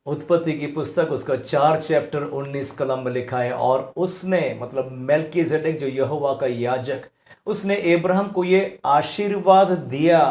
उत्पत्ति की पुस्तक उसका 4 चैप्टर 19 कलम में लिखा है। और उसने मतलब मेल्कीजेडेक जो यहोवा का याजक, उसने अब्राहम को ये आशीर्वाद दिया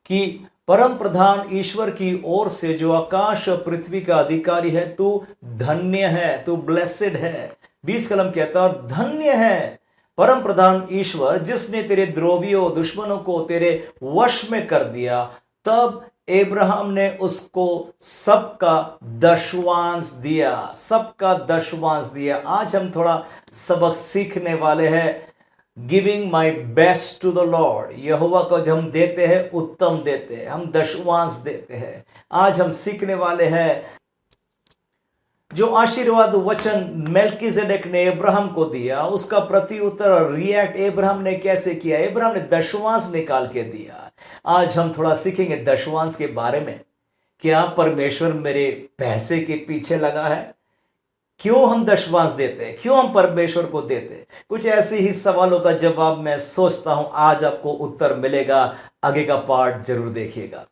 कि परम प्रधान ईश्वर की ओर से जो आकाश और पृथ्वी का अधिकारी है, तू धन्य है, तू ब्लेसेड है। 20 कलम कहता है, और धन्य है परम प्रधान ईश्वर जिसने तेरे द्रोवियों दुश्मनों को तेरे वश में कर दिया। तब अब्राहम ने उसको सबका दशवांश दिया, सबका दशवांश दिया। आज हम थोड़ा सबक सीखने वाले हैं। Giving my best to the lord, यहोवा को जब हम देते हैं उत्तम देते हैं, हम दशवांश देते हैं। आज हम सीखने वाले हैं जो आशीर्वाद वचन मेल्कीजेडेक ने अब्राहम को दिया, उसका प्रति उत्तर रिएक्ट अब्राहम ने कैसे किया। अब्राहम ने दशवांश निकाल के दिया। आज हम थोड़ा सीखेंगे दशवांश के बारे में। क्या परमेश्वर मेरे पैसे के पीछे लगा है? क्यों हम दशवांश देते हैं? क्यों हम परमेश्वर को देते हैं? कुछ ऐसे ही सवालों का जवाब मैं सोचता हूं आज आपको उत्तर मिलेगा। आगे का पार्ट जरूर देखिएगा।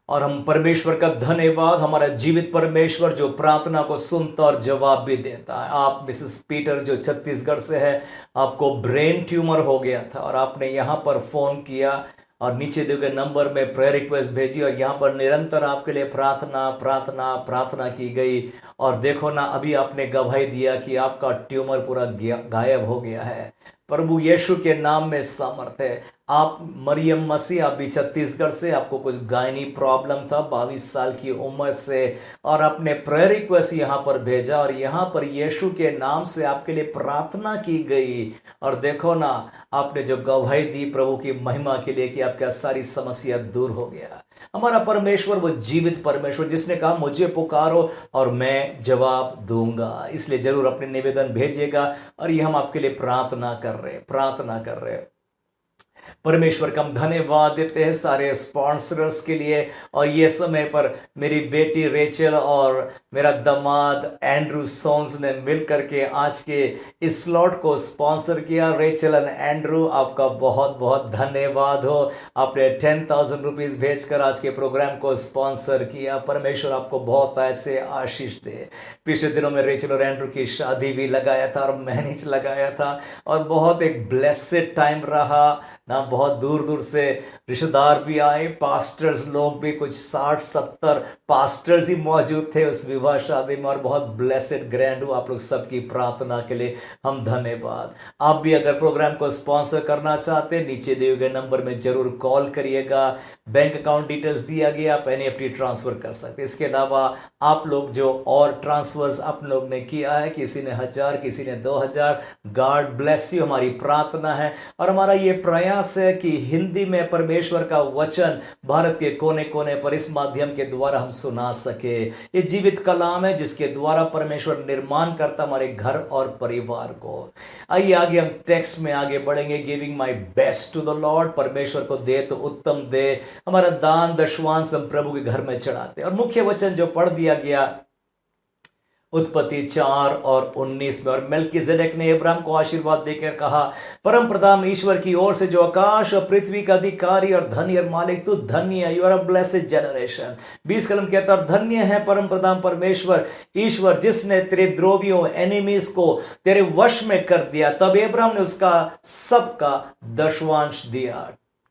और हम परमेश्वर का धन्यवाद, हमारा जीवित परमेश्वर जो प्रार्थना को सुनता और जवाब भी देता है। आप मिसेस पीटर जो छत्तीसगढ़ से है, आपको ब्रेन ट्यूमर हो गया था और आपने यहाँ पर फ़ोन किया और नीचे दिए गए नंबर में प्रेयर रिक्वेस्ट भेजी और यहाँ पर निरंतर आपके लिए प्रार्थना प्रार्थना प्रार्थना की गई। और देखो ना, अभी आपने गवाही दिया कि आपका ट्यूमर पूरा गायब हो गया है। प्रभु यीशु के नाम में सामर्थ है। आप मरियम मसीह, आप भी छत्तीसगढ़ से, आपको कुछ गायनी प्रॉब्लम था 22 साल की उम्र से, और आपने प्रेयर रिक्वेस्ट यहाँ पर भेजा और यहाँ पर यीशु के नाम से आपके लिए प्रार्थना की गई। और देखो ना, आपने जो गवाही दी प्रभु की महिमा के लिए कि आपका सारी समस्या दूर हो गया। हमारा परमेश्वर वो जीवित परमेश्वर जिसने कहा मुझे पुकारो और मैं जवाब दूंगा। इसलिए जरूर अपने निवेदन भेजिएगा। और ये हम आपके लिए प्रार्थना कर रहे हैं। परमेश्वर का हम धन्यवाद देते हैं सारे स्पॉन्सर्स के लिए। और ये समय पर मेरी बेटी रेचल और मेरा दामाद एंड्रू सोन्स ने मिल करके आज के इस स्लॉट को स्पॉन्सर किया। रेचल एंड एंड्रू, आपका बहुत बहुत धन्यवाद हो। आपने 10,000 रुपीज़ भेजकर आज के प्रोग्राम को स्पॉन्सर किया। परमेश्वर आपको बहुत ऐसे आशीष दे। पिछले दिनों में रेचल और एंड्रू की शादी भी लगाया था और मैनेज लगाया था और बहुत एक ब्लेसेड टाइम रहा ना। बहुत दूर दूर से रिश्तेदार भी आए, पास्टर्स लोग भी, कुछ 60-70 पास्टर्स ही मौजूद थे उस विवाह शादी में। और बहुत ब्लेसेड ग्रैंड हुआ। आप लोग सबकी प्रार्थना के लिए हम धन्यवाद। आप भी अगर प्रोग्राम को स्पॉन्सर करना चाहते हैं, नीचे दिए गए नंबर में जरूर कॉल करिएगा। बैंक अकाउंट डिटेल्स दिया गया, आप NEFT ट्रांसफर कर सकते हैं। इसके अलावा आप लोग जो और ट्रांसफर्स आप लोग ने किया है, किसी ने 1000, किसी ने 2000, गॉड ब्लेस यू। हमारी प्रार्थना है और हमारा ये प्रयास है कि हिंदी में परमेश्वर का वचन भारत के कोने कोने पर इस माध्यम के द्वारा हम सुना सके। ये जीवित कलाम है जिसके द्वारा परमेश्वर निर्माण करता हमारे घर और परिवार को। आइए आगे हम टेक्स्ट में आगे बढ़ेंगे। Giving my best to the lord, परमेश्वर को दे तो उत्तम दे। हमारा दान दशवांश हम प्रभु के घर में चढ़ाते। और मुख्य वचन जो पढ़ दिया गया उत्पत्ति 4:19 में, और मेल्कीजेडेक ने अब्राहम को आशीर्वाद देकर कहा, परम प्रधान ईश्वर की ओर से जो आकाश और पृथ्वी का अधिकारी और धनी और मालिक, तू धन्य है, you are a blessed generation. 20 कलम कहता है, धन्य है परम प्रधान परमेश्वर ईश्वर जिसने तेरे द्रोवियों एनिमीज को तेरे वश में कर दिया। तब अब्राहम ने उसका सबका दशवांश दिया,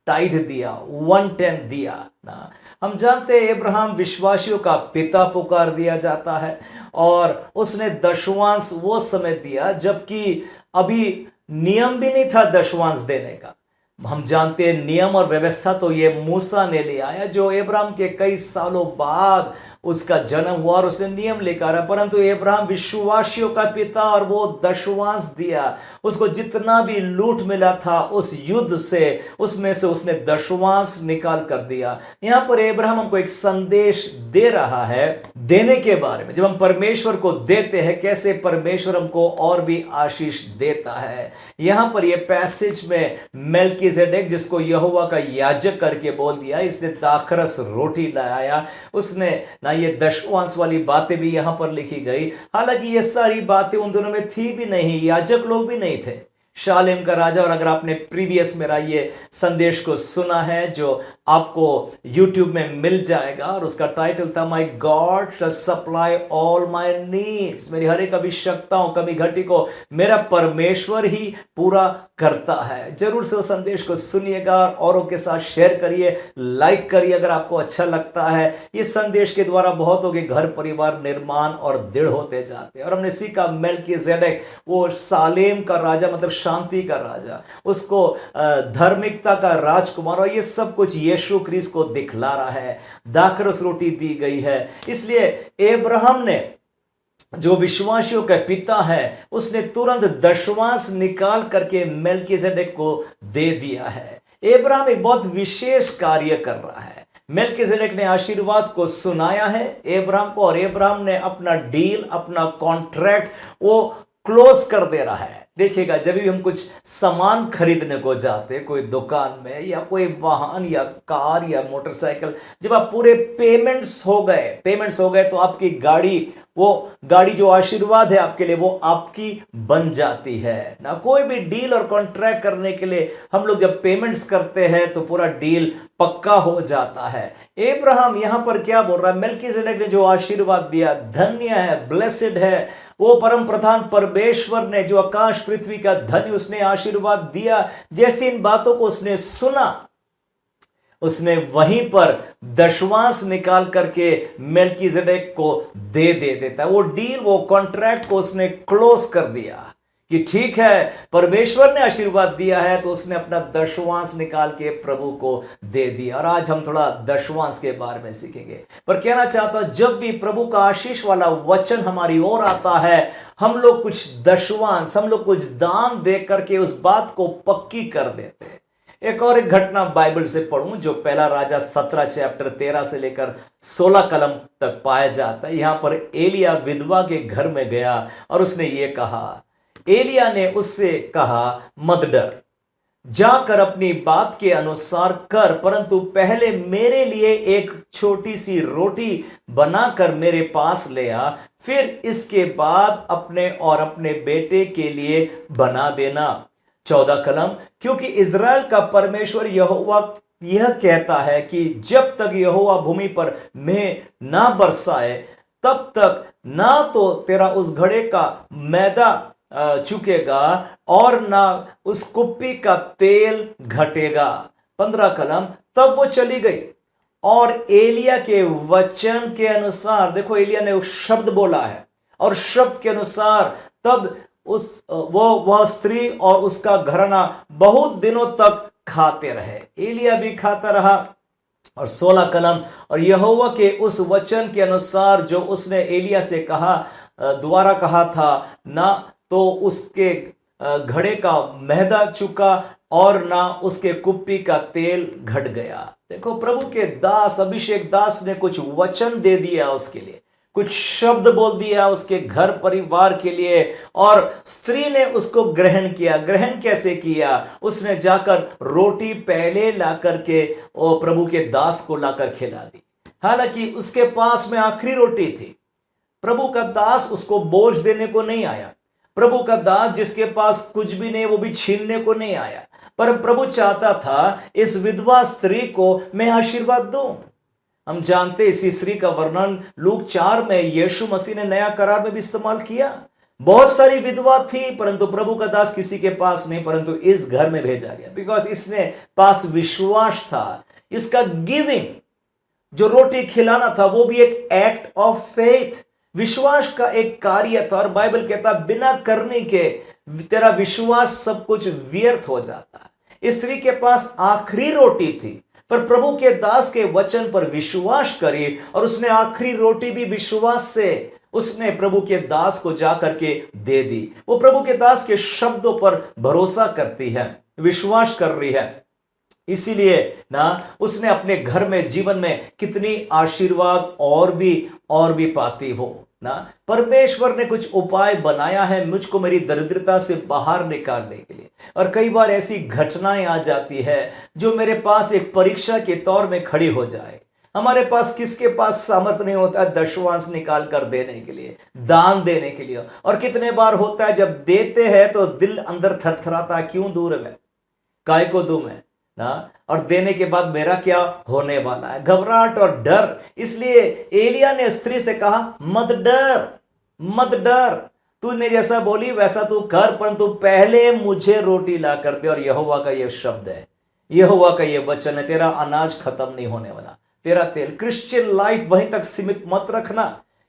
टाइथ दिया, 1/10 दिया ना। हम जानते हैं अब्राहम विश्वासियों का पिता पुकार दिया जाता है और उसने दशवांश वो समय दिया जबकि अभी नियम भी नहीं था दशवांश देने का। हम जानते हैं नियम और व्यवस्था तो ये मूसा ने ले आया, जो अब्राहम के कई सालों बाद उसका जन्म हुआ और उसने नियम लेकर आया। परंतु अब्राहम विश्वासियों का पिता, और वो दशवांश दिया। उसको जितना भी लूट मिला था उस युद्ध से, उसमें से उसने दशवांश निकाल कर दिया। यहां पर अब्राहम हमको एक संदेश दे रहा है देने के बारे में। जब हम परमेश्वर को देते हैं, कैसे परमेश्वर हमको और भी आशीष देता है। यहां पर यह पैसेज में मेल्कीजेडेक, जिसको यहोवा का याजक करके बोल दिया, इसने दाखरस रोटी लाया, उसने ना ये दशवांश वाली बातें भी यहां पर लिखी गई। हालांकि ये सारी बातें उन दिनों में थी भी नहीं, याजक लोग भी नहीं थे। शालेम का राजा, और अगर आपने प्रीवियस मेरा ये संदेश को सुना है जो आपको YouTube में मिल जाएगा, और उसका टाइटल था my god shall supply all my needs, मेरी हर एक आवश्यकताओं कमी घटी को मेरा परमेश्वर ही पूरा करता है। जरूर से उस संदेश को सुनिएगा और औरों के साथ शेयर करिए, लाइक करिए अगर आपको अच्छा लगता है। इस संदेश के द्वारा बहुतों के घर परिवार निर्माण और दृढ़ होते जाते हैं। और हमने सीखा मेल्कीजेडेक वो सालेम का राजा, मतलब शांति का राजा, उसको धार्मिकता का राजकुमार, और ये सब कुछ यीशु क्रिस्त को दिखला रहा है। दाखरस रोटी दी गई है। इसलिए अब्राहम ने, जो विश्वासियों का पिता है, उसने तुरंत दशवांश निकाल करके मेल्कीजेडेक को दे दिया है। अब्राहम एक बहुत विशेष कार्य कर रहा है। मेल्कीजेडेक ने आशीर्वाद को सुनाया है अब्राहम को, और अब्राहम ने अपना डील, अपना कॉन्ट्रैक्ट वो क्लोज कर दे रहा है। देखिएगा, जब भी हम कुछ सामान खरीदने को जाते कोई दुकान में, या कोई वाहन या कार या मोटरसाइकिल, जब आप पूरे पेमेंट्स हो गए तो आपकी गाड़ी, वो गाड़ी जो आशीर्वाद है आपके लिए, वो आपकी बन जाती है ना। कोई भी डील और कॉन्ट्रैक्ट करने के लिए हम लोग जब पेमेंट्स करते हैं तो पूरा डील पक्का हो जाता है। अब्राहम यहां पर क्या बोल रहा है, मेल्कीजेडेक ने जो आशीर्वाद दिया, धन्य है, ब्लेसेड है वो परम प्रधान परमेश्वर ने, जो आकाश पृथ्वी का धनी, उसने आशीर्वाद दिया। जैसे इन बातों को उसने सुना, उसने वहीं पर दशवांश निकाल करके मेल्कीजेडेक को दे देता है। वो डील, वो कॉन्ट्रैक्ट को उसने क्लोज कर दिया कि ठीक है, परमेश्वर ने आशीर्वाद दिया है, तो उसने अपना दशवांश निकाल के प्रभु को दे दिया। और आज हम थोड़ा दशवांश के बारे में सीखेंगे। पर कहना चाहता हूं, जब भी प्रभु का आशीष वाला वचन हमारी ओर आता है, हम लोग कुछ दशवांश, हम लोग कुछ दान दे करके उस बात को पक्की कर देते हैं। एक घटना बाइबल से पढ़ूं, जो पहला राजा 17 चैप्टर 13 से लेकर 16 कलम तक पाया जाता है। यहां पर एलिया विधवा के घर में गया और उसने ये कहा, एलिया ने उससे कहा, मत डर, जाकर अपनी बात के अनुसार कर, परंतु पहले मेरे लिए एक छोटी सी रोटी बनाकर मेरे पास ले आ, फिर इसके बाद अपने और अपने बेटे के लिए बना देना। 14 कलम, क्योंकि इज़राइल का परमेश्वर यहोवा यह कहता है कि जब तक यहोवा भूमि पर मेघ ना बरसाए, तब तक ना तो तेरा उस घड़े का मैदा चुकेगा और ना उस कुप्पी का तेल घटेगा। 15 कलम, तब वो चली गई और एलिया के वचन के अनुसार, देखो एलिया ने उस शब्द बोला है, और शब्द के अनुसार तब वह स्त्री और उसका घराना बहुत दिनों तक खाते रहे। एलिया भी खाता रहा। और 16 कलम, और यहोवा के उस वचन के अनुसार जो उसने एलिया से कहा, द्वारा कहा था, ना तो उसके घड़े का मैदा चुका और ना उसके कुप्पी का तेल घट गया। देखो, प्रभु के दास, अभिषेक दास ने कुछ वचन दे दिया उसके लिए, कुछ शब्द बोल दिया उसके घर परिवार के लिए, और स्त्री ने उसको ग्रहण किया। ग्रहण कैसे किया? उसने जाकर रोटी पहले ला करके और प्रभु के दास को लाकर खिला दी। हालांकि उसके पास में आखिरी रोटी थी। प्रभु का दास उसको बोझ देने को नहीं आया। प्रभु का दास जिसके पास कुछ भी नहीं, वो भी छीनने को नहीं आया। पर प्रभु चाहता था इस विधवा स्त्री को मैं आशीर्वाद दूं। हम जानते इसी स्त्री का वर्णन लूक 4 में यीशु मसीह ने नया करार में भी इस्तेमाल किया। बहुत सारी विधवा थी, परंतु प्रभु का दास किसी के पास नहीं, परंतु इस घर में भेजा गया, बिकॉज इसने पास विश्वास था। इसका गिविंग, जो रोटी खिलाना था, वो भी एक एक्ट ऑफ फेथ, विश्वास का एक कार्य था। और बाइबल कहता बिना करने के तेरा विश्वास सब कुछ व्यर्थ हो जाता है। स्त्री के पास आखिरी रोटी थी, पर प्रभु के दास के वचन पर विश्वास करी और उसने आखिरी रोटी भी विश्वास से उसने प्रभु के दास को जाकर के दे दी। वो प्रभु के दास के शब्दों पर भरोसा करती है, विश्वास कर रही है। इसीलिए ना उसने अपने घर में, जीवन में कितनी आशीर्वाद और भी पाती हो ना। परमेश्वर ने कुछ उपाय बनाया है मुझको मेरी दरिद्रता से बाहर निकालने के लिए। और कई बार ऐसी घटनाएं आ जाती है जो मेरे पास एक परीक्षा के तौर में खड़ी हो जाए। हमारे पास, किसके पास सामर्थ नहीं होता है दशवांश निकाल कर देने के लिए, दान देने के लिए। और कितने बार होता है जब देते हैं तो दिल अंदर थरथराता है, क्यों दूर में, काय को दूं मैं ना, और देने के बाद मेरा क्या होने वाला है, घबराहट और डर। इसलिए एलिया ने स्त्री से कहा, मत डर, मत डर, तूने जैसा बोली वैसा तू कर, परंतु पहले मुझे रोटी ला कर दे। और यहोवा का यह शब्द है, यहोवा का यह वचन है, तेरा अनाज खत्म नहीं होने वाला, तेरा तेल। क्रिश्चियन लाइफ वहीं तक सीमित मत रखना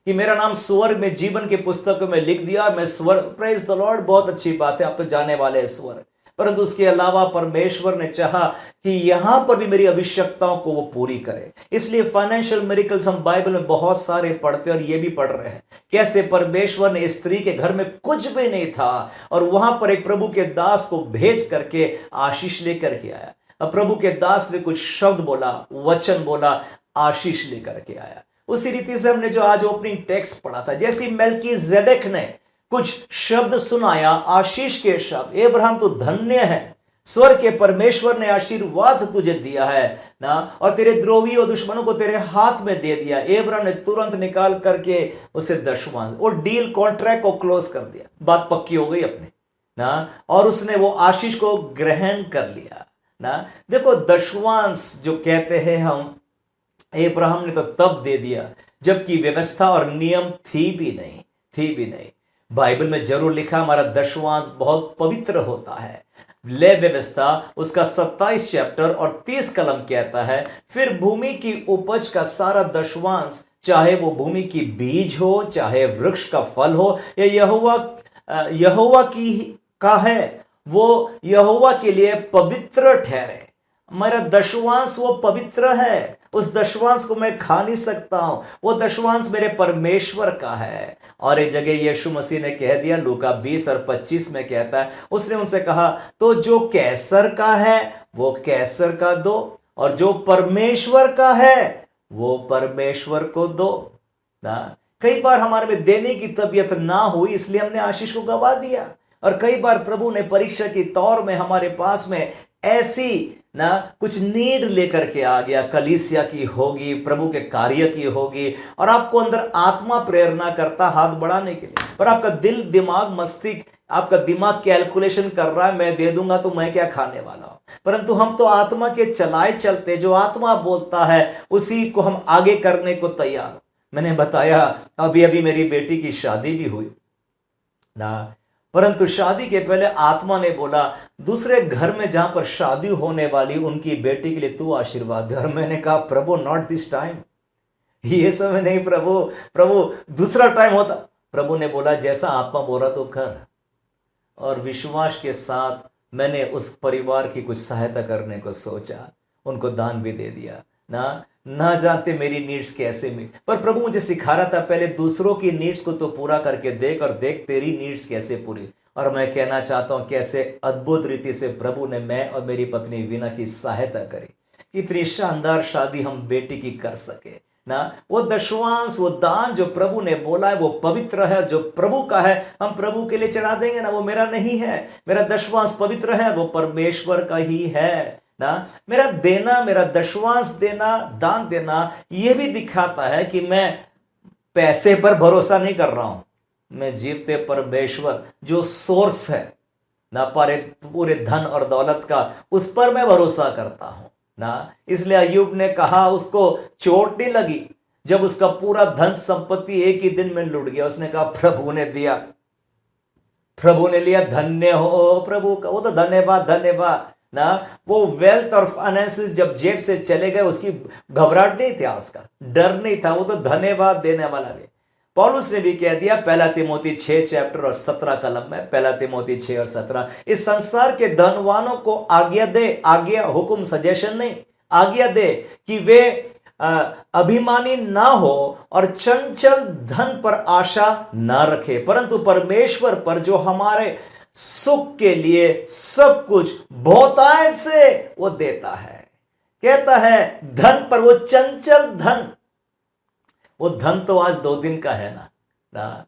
कि मेरा नाम स्वर्ग में जीवन की पुस्तकों में लिख दिया, मैं स्वर्ग, प्रेज द लॉर्ड, बहुत अच्छी बात है, आप तो जाने वाले हैं स्वर्ग। परंतु उसके अलावा परमेश्वर ने चाहा कि यहां पर भी मेरी आवश्यकताओं को वो पूरी करे। इसलिए फाइनेंशियल मिरेकल्स हम बाइबल में बहुत सारे पढ़ते और ये भी पढ़ रहे हैं, कैसे परमेश्वर ने स्त्री के घर में कुछ भी नहीं था और वहां पर एक प्रभु के दास को भेज करके आशीष लेकर के आया। अब प्रभु के दास ने कुछ शब्द बोला, वचन बोला, आशीष लेकर के आया। उसी रीति से हमने जो आज ओपनिंग टेक्स्ट पढ़ा था, जैसी मेल्कीजेडेक ने कुछ शब्द सुनाया, आशीष के शब्द, अब्राहम तो धन्य है, स्वर्ग के परमेश्वर ने आशीर्वाद तुझे दिया है ना, और तेरे द्रोही और दुश्मनों को तेरे हाथ में दे दिया। अब्राहम ने तुरंत निकाल करके उसे दशवांश, वो डील, कॉन्ट्रैक्ट को क्लोज कर दिया, बात पक्की हो गई अपनी ना, और उसने वो आशीष को ग्रहण कर लिया ना। देखो दशवांश जो कहते हैं हम, अब्राहम ने तो तब दे दिया जबकि व्यवस्था और नियम थी भी नहीं। बाइबल में जरूर लिखा, हमारा दशवांश बहुत पवित्र होता है। ले व्यवस्था उसका 27 चैप्टर और 30 कलम कहता है, फिर भूमि की उपज का सारा दशवांश, चाहे वो भूमि की बीज हो, चाहे वृक्ष का फल हो, ये यहोवा की का है, वो यहोवा के लिए पवित्र ठहरे। मेरा दशवांश वो पवित्र है, उस दशवांश को मैं खा नहीं सकता हूं, वो दशवांश मेरे परमेश्वर का है। और एक जगह यीशु मसीह ने कह दिया, लूका 20 और 25 में कहता है, उसने उनसे कहा, तो जो कैसर का है वो कैसर का दो, और जो परमेश्वर का है वो परमेश्वर को दो ना। कई बार हमारे में देने की तबीयत ना हुई, इसलिए हमने आशीष को गवा दिया। और कई बार प्रभु ने परीक्षा के तौर में हमारे पास में ऐसी ना कुछ नीड लेकर के आ गया, कलीसिया की होगी, प्रभु के कार्य की होगी, और आपको अंदर आत्मा प्रेरणा करता हाथ बढ़ाने के लिए, पर आपका दिल, दिमाग, मस्तिष्क, आपका दिमाग कैलकुलेशन कर रहा है, मैं दे दूंगा तो मैं क्या खाने वाला हूं। परंतु हम तो आत्मा के चलाए चलते, जो आत्मा बोलता है उसी को हम आगे करने को तैयार। मैंने बताया अभी अभी मेरी बेटी की शादी भी हुई ना, परंतु शादी के पहले आत्मा ने बोला, दूसरे घर में जहां पर शादी होने वाली उनकी बेटी के लिए तू आशीर्वाद दे। और मैंने कहा, प्रभु नॉट दिस टाइम, ये समय नहीं प्रभु दूसरा टाइम होता। प्रभु ने बोला, जैसा आत्मा बोला तो कर। और विश्वास के साथ मैंने उस परिवार की कुछ सहायता करने को सोचा, उनको दान भी दे दिया ना जानते मेरी नीड्स कैसे में, पर प्रभु मुझे सिखा रहा था, पहले दूसरों की नीड्स को तो पूरा करके देख, और देख तेरी नीड्स कैसे पूरी। और मैं कहना चाहता हूं कैसे अद्भुत रीति से प्रभु ने मैं और मेरी पत्नी वीना की सहायता करी, कितनी शानदार शादी हम बेटी की कर सके ना। वो दशवांश, वो दान जो प्रभु ने बोला है वो पवित्र है, जो प्रभु का है हम प्रभु के लिए चढ़ा देंगे ना, वो मेरा नहीं है। मेरा दशवांश पवित्र है, वो परमेश्वर का ही है ना। मेरा देना, मेरा दशवांश देना, दान देना, यह भी दिखाता है कि मैं पैसे पर भरोसा नहीं कर रहा हूं, मैं जीवते परमेश्वर जो सोर्स है ना पूरे धन और दौलत का, उस पर मैं भरोसा करता हूं ना। इसलिए अय्यूब ने कहा, उसको चोट नहीं लगी जब उसका पूरा धन संपत्ति एक ही दिन में लुट गया। उसने कहा, प्रभु ने दिया, प्रभु ने लिया, धन्य हो प्रभु का। वो तो धन्यवाद ना। वो वेल्थ और फाइनेंसेस जब जेब से चले गए, उसकी घबराहट नहीं था, उसका डर नहीं था, वो तो धन्यवाद देने वाला भी। पौलुस ने भी कह दिया पहला तिमोथी 6 चैप्टर और 17 कलम में, पहला तिमोथी 6 और 17, इस संसार के धनवानों को आज्ञा दे, आज्ञा हुक्म सजेशन नहीं, आज्ञा दे कि वे अभिमानी ना हो और चंचल धन पर आशा ना रखे, परंतु परमेश्वर पर जो हमारे सुख के लिए सब कुछ बहुतायत से वो देता है। कहता है धन पर, वो चंचल धन, वो धन तो आज 2 दिन का है ना,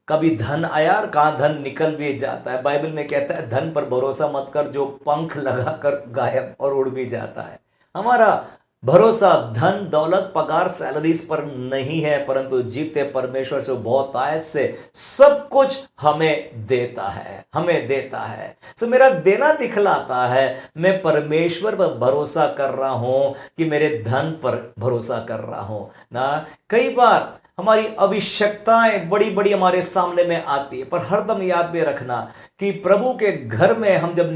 कभी धन आया और कहां धन निकल भी जाता है। बाइबल में कहता है धन पर भरोसा मत कर जो पंख लगाकर गायब और उड़ भी जाता है। हमारा भरोसा धन दौलत पगार सैलरीज पर नहीं है, परंतु जीवते परमेश्वर से बहुत आयत से सब कुछ हमें देता है, हमें देता है। तो मेरा देना दिखलाता है मैं परमेश्वर पर भरोसा कर रहा हूं कि मेरे धन पर भरोसा कर रहा हूं ना। कई बार हमारी आवश्यकताएं बड़ी बड़ी हमारे सामने में आती है, पर हरदम याद में रखना कि प्रभु के घर में हम जब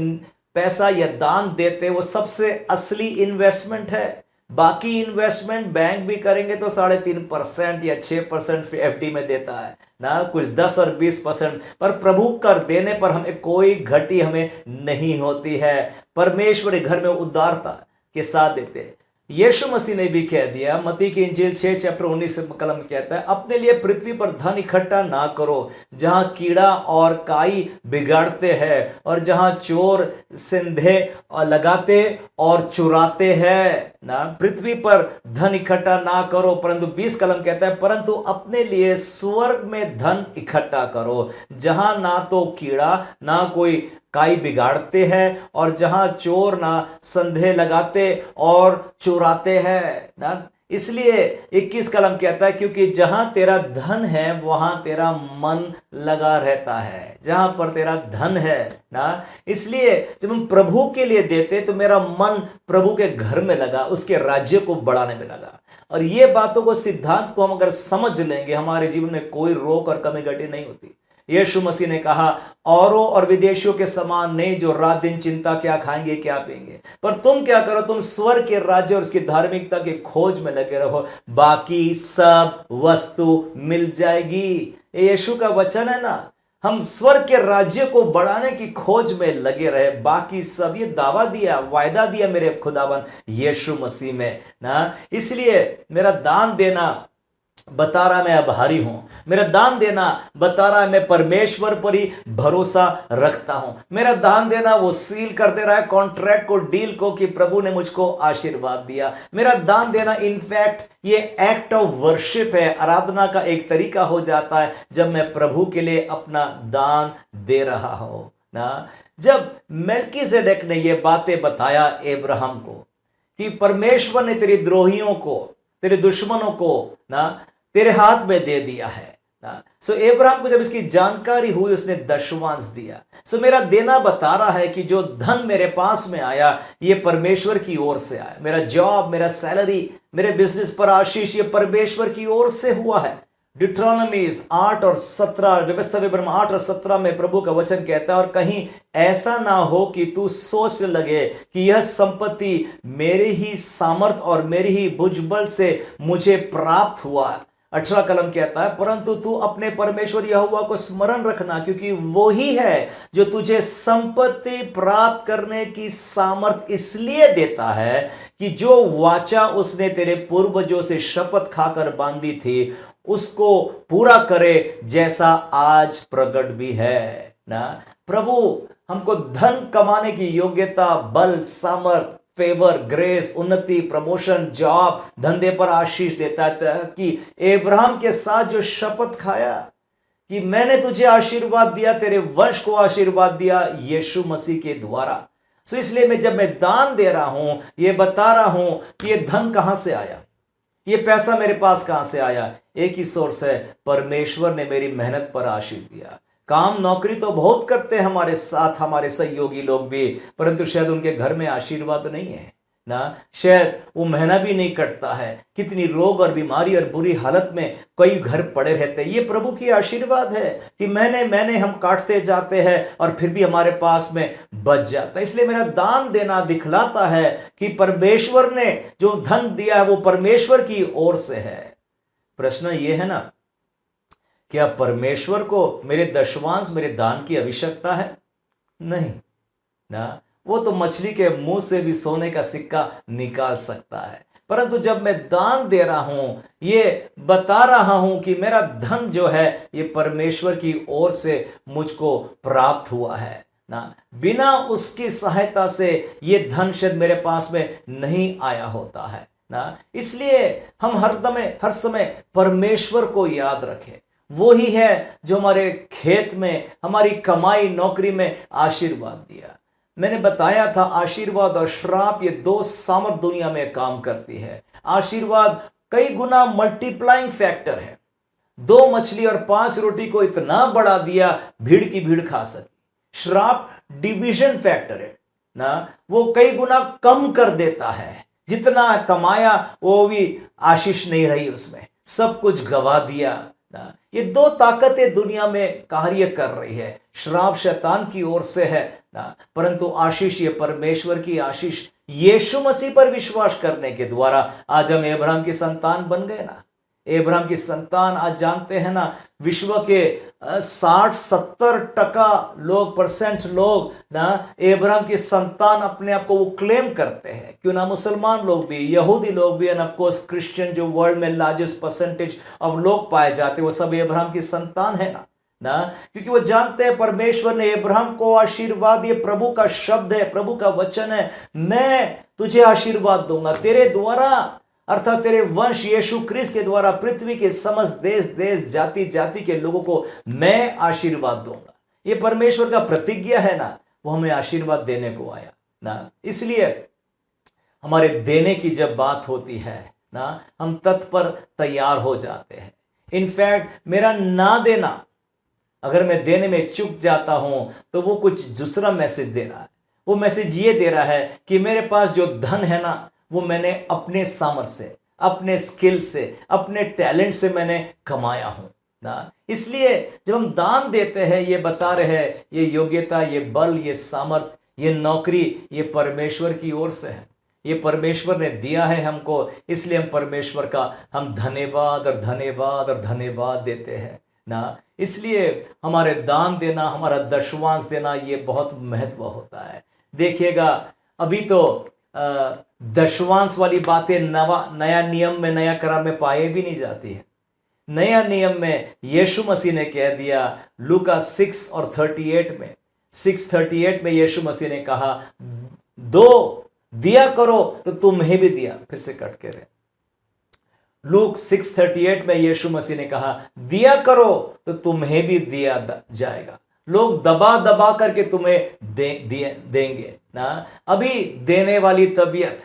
पैसा या दान देते हैं वो सबसे असली इन्वेस्टमेंट है। बाकी इन्वेस्टमेंट बैंक भी करेंगे तो 3.5% या 6% एफडी में देता है ना, कुछ 10 और 20%, पर प्रभु कर देने पर हमें कोई घटी हमें नहीं होती है। परमेश्वर घर में उदारता के साथ देते। यीशु मसीह ने भी कह दिया, मत्ती की इंजील 6 चैप्टर 19 कलम कहता है अपने लिए पृथ्वी पर धन इकट्ठा ना करो जहां कीड़ा और काई बिगाड़ते हैं और जहां चोर सिंधे लगाते और चुराते हैं ना। पृथ्वी पर धन इकट्ठा ना करो, परंतु 20 कलम कहता है परंतु अपने लिए स्वर्ग में धन इकट्ठा करो जहां ना तो कीड़ा ना कोई काई बिगाड़ते हैं और जहां चोर ना संदेह लगाते और चुराते हैं ना। इसलिए 21 कलम कहता है क्योंकि जहां तेरा धन है वहां तेरा मन लगा रहता है, जहां पर तेरा धन है ना। इसलिए जब हम प्रभु के लिए देते तो मेरा मन प्रभु के घर में लगा, उसके राज्य को बढ़ाने में लगा। और ये बातों को, सिद्धांत को हम अगर समझ लेंगे हमारे जीवन में कोई रोक और कमी घटी नहीं होती। यीशु मसीह ने कहा औरों और विदेशियों के समान नहीं जो रात दिन चिंता क्या खाएंगे क्या पिएंगे, पर तुम क्या करो, तुम स्वर्ग के राज्य और उसकी धार्मिकता की खोज में लगे रहो, बाकी सब वस्तु मिल जाएगी। ये यीशु का वचन है ना। हम स्वर्ग के राज्य को बढ़ाने की खोज में लगे रहे, बाकी सब, ये दावा दिया, वायदा दिया मेरे खुदावन यीशु मसीह में ना। इसलिए मेरा दान देना बता रहा मैं आभारी हूं, मेरा दान देना बता रहा है मैं परमेश्वर पर ही भरोसा रखता हूं। मेरा दान देना वो सील कर दे रहा है कॉन्ट्रैक्ट को, डील को, कि प्रभु ने मुझको आशीर्वाद दिया। मेरा दान देना इनफैक्ट ये एक्ट ऑफ वर्शिप है, आराधना का एक तरीका हो जाता है जब मैं प्रभु के लिए अपना दान दे रहा हूं ना। जब मेल्कीसेदेक ने ये बातें बताया अब्राहम को कि परमेश्वर ने तेरे द्रोहियों को, तेरे दुश्मनों को ना तेरे हाथ में दे दिया है ना। सो अब्राहम को जब इसकी जानकारी हुई उसने दशमांश दिया। सो मेरा देना बता रहा है कि जो धन मेरे पास में आया ये परमेश्वर की ओर से आया। मेरा जॉब, मेरा सैलरी, मेरे बिजनेस पर आशीष ये परमेश्वर की ओर से हुआ है। डिट्रोनोमीज 8 और 17, व्यवस्था विवरण 8 और 17 में प्रभु का वचन कहता है और कहीं ऐसा ना हो कि तू सोच लगे कि यह संपत्ति मेरे ही सामर्थ और मेरी ही भुजबल से मुझे प्राप्त हुआ। 18 कलम कहता है परंतु तू अपने परमेश्वर यहोवा को स्मरण रखना क्योंकि वो ही है जो तुझे संपत्ति प्राप्त करने की सामर्थ इसलिए देता है कि जो वाचा उसने तेरे पूर्वजों से शपथ खाकर बांधी थी उसको पूरा करे, जैसा आज प्रकट भी है ना। प्रभु हमको धन कमाने की योग्यता, बल, सामर्थ, फेवर, ग्रेस, उन्नति, प्रमोशन, जॉब, धंधे पर आशीष देता है कि अब्राहम के साथ जो शपथ खाया कि मैंने तुझे आशीर्वाद दिया, तेरे वंश को आशीर्वाद दिया यीशु मसीह के द्वारा। सो इसलिए मैं जब मैं दान दे रहा हूं ये बता रहा हूं कि ये धन कहां से आया, ये पैसा मेरे पास कहां से आया। एक ही सोर्स है, परमेश्वर ने मेरी मेहनत पर आशीष दिया। काम नौकरी तो बहुत करते हैं हमारे साथ हमारे सहयोगी लोग भी, परंतु शायद उनके घर में आशीर्वाद नहीं है ना। शायद वो महीना भी नहीं कटता है, कितनी रोग और बीमारी और बुरी हालत में कई घर पड़े रहते हैं। ये प्रभु की आशीर्वाद है कि मैंने हम काटते जाते हैं और फिर भी हमारे पास में बच जाता है। इसलिए मेरा दान देना दिखलाता है कि परमेश्वर ने जो धन दिया है वो परमेश्वर की ओर से है। प्रश्न ये है ना क्या परमेश्वर को मेरे दशमांश, मेरे दान की आवश्यकता है? नहीं ना। वो तो मछली के मुंह से भी सोने का सिक्का निकाल सकता है। परंतु जब मैं दान दे रहा हूं, ये बता रहा हूं कि मेरा धन जो है ये परमेश्वर की ओर से मुझको प्राप्त हुआ है ना। बिना उसकी सहायता से ये धन शायद मेरे पास में नहीं आया होता है ना। इसलिए हम हर समय परमेश्वर को याद रखें। वो ही है जो हमारे खेत में, हमारी कमाई नौकरी में आशीर्वाद दिया। मैंने बताया था आशीर्वाद और श्राप ये दो सामर्थ दुनिया में काम करती है। आशीर्वाद कई गुना मल्टीप्लाइंग फैक्टर है। 2 मछली और 5 रोटी को इतना बढ़ा दिया, भीड़ की भीड़ खा सकी। श्राप डिवीजन फैक्टर है ना, वो कई गुना कम कर देता है। जितना कमाया वो भी आशीष नहीं रही, उसमें सब कुछ गवा दिया ना। ये 2 ताकतें दुनिया में कार्य कर रही है। श्राप शैतान की ओर से है ना, परंतु आशीष ये परमेश्वर की आशीष यीशु मसीह पर विश्वास करने के द्वारा आज हम अब्राहम की संतान बन गए ना। अब्राहम की संतान आज जानते हैं ना, विश्व के 60-70% लोग ना अब्राहम की संतान अपने आप को वो क्लेम करते हैं। क्यों ना मुसलमान लोग भी, यहूदी लोग भी, एंड ऑफ कोर्स क्रिश्चियन जो वर्ल्ड में लार्जेस्ट परसेंटेज ऑफ लोग पाए जाते हैं, वो सब अब्राहम की संतान है ना। क्योंकि वो जानते हैं परमेश्वर ने अब्राहम को आशीर्वाद, ये प्रभु का शब्द है, प्रभु का वचन है, मैं तुझे आशीर्वाद दूंगा तेरे द्वारा, अर्थात तेरे वंश यीशु क्रिस्त के द्वारा पृथ्वी के समस्त देश देश जाति जाति के लोगों को मैं आशीर्वाद दूंगा। ये परमेश्वर का प्रतिज्ञा है ना, वो हमें आशीर्वाद देने को आया ना। इसलिए हमारे देने की जब बात होती है ना, हम तत्पर तैयार हो जाते हैं। इनफैक्ट मेरा ना देना, अगर मैं देने में चूक जाता हूं तो वो कुछ दूसरा मैसेज दे रहा है। वो मैसेज ये दे रहा है कि मेरे पास जो धन है ना, वो मैंने अपने सामर्थ्य से, अपने स्किल से, अपने टैलेंट से मैंने कमाया हूं ना। इसलिए जब हम दान देते हैं, ये बता रहे हैं ये योग्यता, ये बल, ये सामर्थ, ये नौकरी, ये परमेश्वर की ओर से है। ये परमेश्वर ने दिया है हमको, इसलिए हम परमेश्वर का हम धन्यवाद और धन्यवाद और धन्यवाद देते हैं ना। इसलिए हमारे दान देना, हमारा दशवांश देना, ये बहुत महत्व होता है। देखिएगा अभी तो दशवांश वाली बातें नया नियम में, नया करार में पाए भी नहीं जाती है। नया नियम में यीशु मसीह ने कह दिया, लूका 6:38 में, 6:38 में यीशु मसीह ने कहा, दो दिया करो तो तुम्हें भी दिया। फिर से कट के रहे, लूक 6:38 में यीशु मसीह ने कहा, दिया करो तो तुम्हें भी दिया जाएगा। लोग दबा दबा करके तुम्हें देंगे ना। अभी देने वाली तबीयत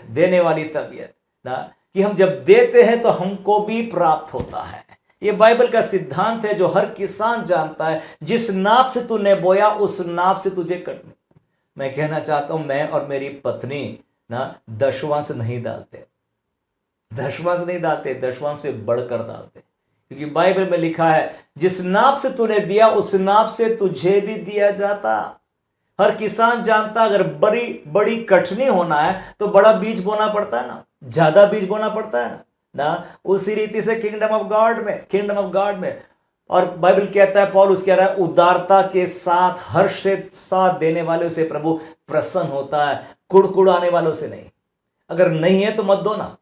ना, कि हम जब देते हैं तो हमको भी प्राप्त होता है। ये बाइबल का सिद्धांत है जो हर किसान जानता है। जिस नाप से तूने बोया उस नाप से तुझे कटना। मैं कहना चाहता हूं, मैं और मेरी पत्नी ना दशवांश नहीं डालते, दशवांश से बढ़कर डालते, क्योंकि बाइबल में लिखा है, जिस नाप से तूने दिया उस नाप से तुझे भी दिया जाता। हर किसान जानता, अगर बड़ी कटनी होना है तो बड़ा बीज बोना पड़ता है ना, ज्यादा बीज बोना पड़ता है ना। उसी रीति से किंगडम ऑफ गॉड में और बाइबल कहता है, पौलुस कह रहा है, उदारता के साथ, हर्ष से साथ देने वालों से प्रभु प्रसन्न होता है, कुड़कुड़ाने वालों से नहीं। अगर नहीं है तो मत दो ना,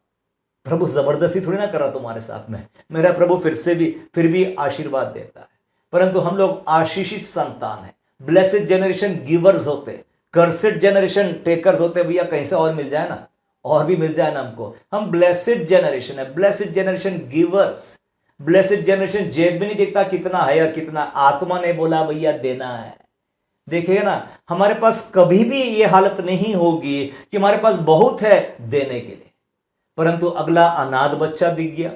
प्रभु जबरदस्ती थोड़ी ना कर रहा तुम्हारे साथ में। मेरा प्रभु फिर भी आशीर्वाद देता है। परंतु हम लोग आशीषित संतान है, ब्लेसेड जनरेशन गिवर्स होते, कर्सेड जनरेशन टेकर्स होते। भैया कहीं से और मिल जाए ना, और भी मिल जाए ना हमको। हम ब्लेसेड जनरेशन है, blessed generation givers. Blessed generation जेब भी नहीं देखता कितना है और कितना, आत्मा ने बोला भैया देना है। देखिएगा ना, हमारे पास कभी भी ये हालत नहीं होगी कि हमारे पास बहुत है देने के लिए, परंतु अगला अनाथ बच्चा दिख गया,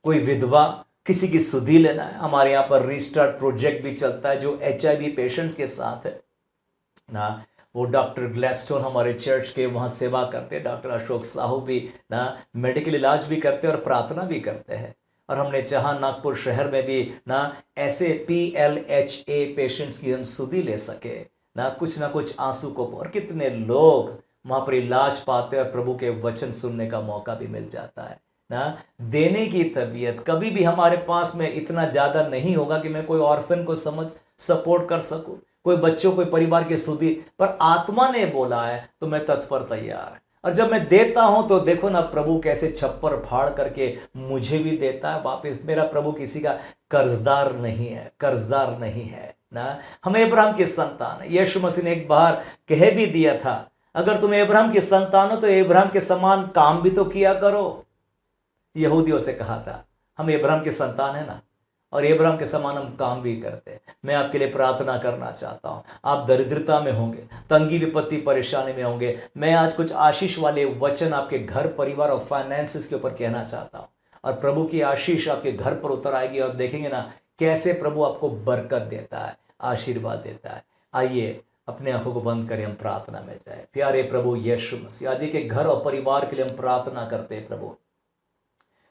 कोई विधवा, किसी की सुधि लेना है। हमारे यहाँ पर रिस्टार्ट प्रोजेक्ट भी चलता है जो HIV पेशेंट्स के साथ है ना। वो डॉक्टर ग्लैडस्टोन हमारे चर्च के वहाँ सेवा करते हैं, डॉक्टर अशोक साहू भी ना मेडिकल इलाज भी करते हैं और प्रार्थना भी करते हैं। और हमने चाहा नागपुर शहर में भी ना ऐसे PLHA पेशेंट्स की हम सुधि ले सके ना कुछ आंसू को, और कितने लोग वहाँ पर इलाज पाते हैं और प्रभु के वचन सुनने का मौका भी मिल जाता है। ना, देने की तबीयत। कभी भी हमारे पास में इतना ज़्यादा नहीं होगा कि मैं कोई ऑर्फन को समझ सपोर्ट कर सकूं, कोई बच्चों, कोई परिवार की सुधि, पर आत्मा ने बोला है तो मैं तत्पर तैयार है। और जब मैं देता हूं तो देखो ना प्रभु कैसे छप्पर फाड़ करके मुझे भी देता है वापस। मेरा प्रभु किसी का कर्जदार नहीं है, कर्जदार नहीं है ना। हम अब्राहम की संतान है। यीशु मसीह ने एक बार कह भी दिया था, अगर तुम अब्राहम की संतान हो तो अब्राहम के समान काम भी तो किया करो। यहूदियों से कहा था, हम अब्राहम की संतान है ना, और अब्राहम के समान हम काम भी करते हैं। मैं आपके लिए प्रार्थना करना चाहता हूं। आप दरिद्रता में होंगे, तंगी विपत्ति परेशानी में होंगे, मैं आज कुछ आशीष वाले वचन आपके घर परिवार और फाइनेंसिस के ऊपर कहना चाहता हूं, और प्रभु की आशीष आपके घर पर उतर आएगी, और देखेंगे ना कैसे प्रभु आपको बरकत देता है, आशीर्वाद देता है। आइए अपने आंखों को बंद करें, हम प्रार्थना में जाए। प्यारे प्रभु यीशु मसीह, आज के घर और परिवार के लिए हम प्रार्थना करते हैं।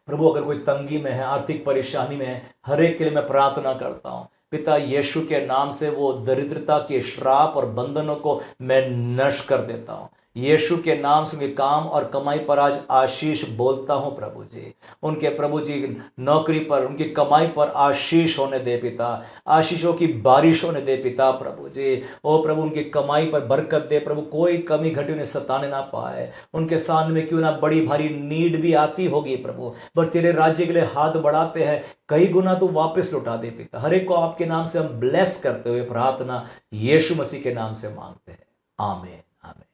प्रभु अगर कोई तंगी में है, आर्थिक परेशानी में है, हर एक के लिए मैं प्रार्थना करता हूं पिता यीशु के नाम से वो दरिद्रता के श्राप और बंधनों को मैं नष्ट कर देता हूं। यीशु के नाम से उनके काम और कमाई पर आज आशीष बोलता हूं प्रभु जी। उनके प्रभु जी नौकरी पर, उनकी कमाई पर आशीष होने दे पिता, आशीषों की बारिश होने दे पिता प्रभु जी। ओ प्रभु उनकी कमाई पर बरकत दे प्रभु, कोई कमी घटी उन्हें सताने ना पाए। उनके सामने में क्यों ना बड़ी भारी नीड भी आती होगी प्रभु, पर तेरे राज्य के लिए हाथ बढ़ाते हैं, कई गुना तो वापस लौटा दे पिता। हर एक को आपके नाम से हम ब्लेस करते हुए प्रार्थना यीशु मसीह के नाम से मांगते हैं, आमीन आमीन।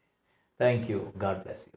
Thank you, God bless you.